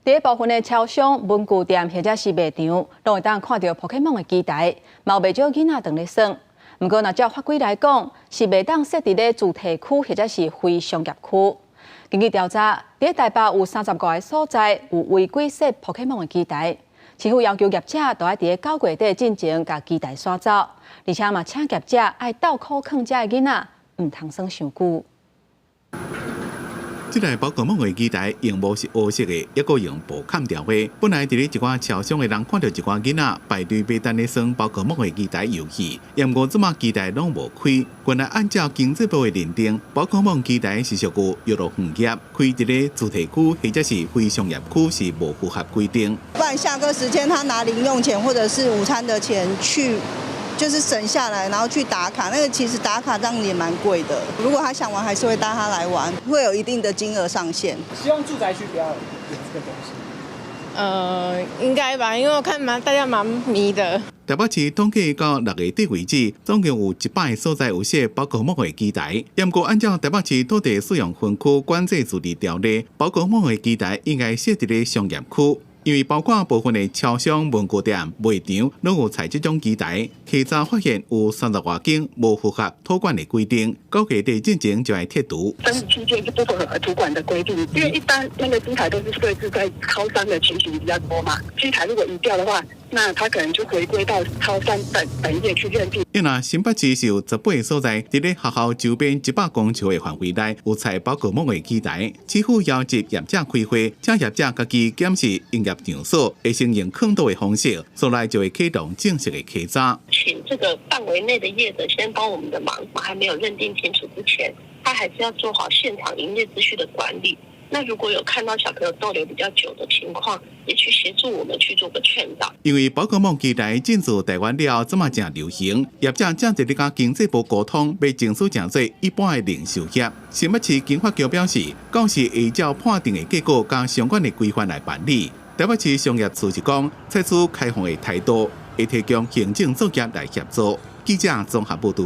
第一部分的超商、文具店或者是卖场，都会当看到 Pokemon 的机台，嘛有袂少囡仔等咧耍。不过，若照法规来讲，是袂当设伫咧主题区或者是非商业区。根据调查，伫台北有30个个所在有违规设 Pokemon 的机台，市府要求业者都要伫咧9月底进前甲机台刷走，而且嘛请业者爱倒扣坑遮的囡仔，唔通耍伤久。 这台宝可梦的机台荧幕是黑色的，一个用布砍掉的。本来伫咧一寡超商的人看到一寡囡仔排队买单咧耍宝可梦的机台游戏，不过即马机台拢无开。原来按照经济部的认定，宝可梦机台是属于娱乐行业，开伫咧主题区或者是非商业区是无符合规定。不然下课时间他拿零用钱或者是午餐的钱去。 就是省下来，然后去打卡，那个其实打卡这样也蛮贵的。如果他想玩，还是会带他来玩，会有一定的金额上限。希望住宅区不要有这个东西。应该吧，因为我看大家蛮迷的。台北市统计到6月底为止，总共有100个所在有设宝可梦的机台。不过按照台北市土地使用分区管制处理条例，宝可梦的机台应该设伫咧商业区。 因为包括部分的超商、文具店、卖场拢有采这种机台，稽查发现有30多间无符合托管的规定，9月底进前就要剔除。生物器件是不符合托管的规定，因为一般那个机台都是设置在超商的情形比较多嘛，机台如果移掉的话，那它可能就回归到超商本业去认定。因为新北市是有18个所在，伫咧学校周边100公尺的范围内有采宝可梦的机台，市府要求业者开会，请业者家己检视营业 场所会承认坑道的方式，所来就会启动正式的稽查。请这个范围内的业者先帮我们的忙，还没有认定清楚之前，他还是要做好现场营业秩序的管理。那如果有看到小朋友逗留比较久的情况，也去协助我们去做个劝导。因为宝可梦机台进驻台湾了，这么正流行，业者正在甲经济部沟通，要证书正做一般的零售业。新北市经发局表示，到时依照判定的结果，加相关的规范来办理。 台北市商业处是讲，采取开放的态度，会提供行政作业来协助。记者综合报道。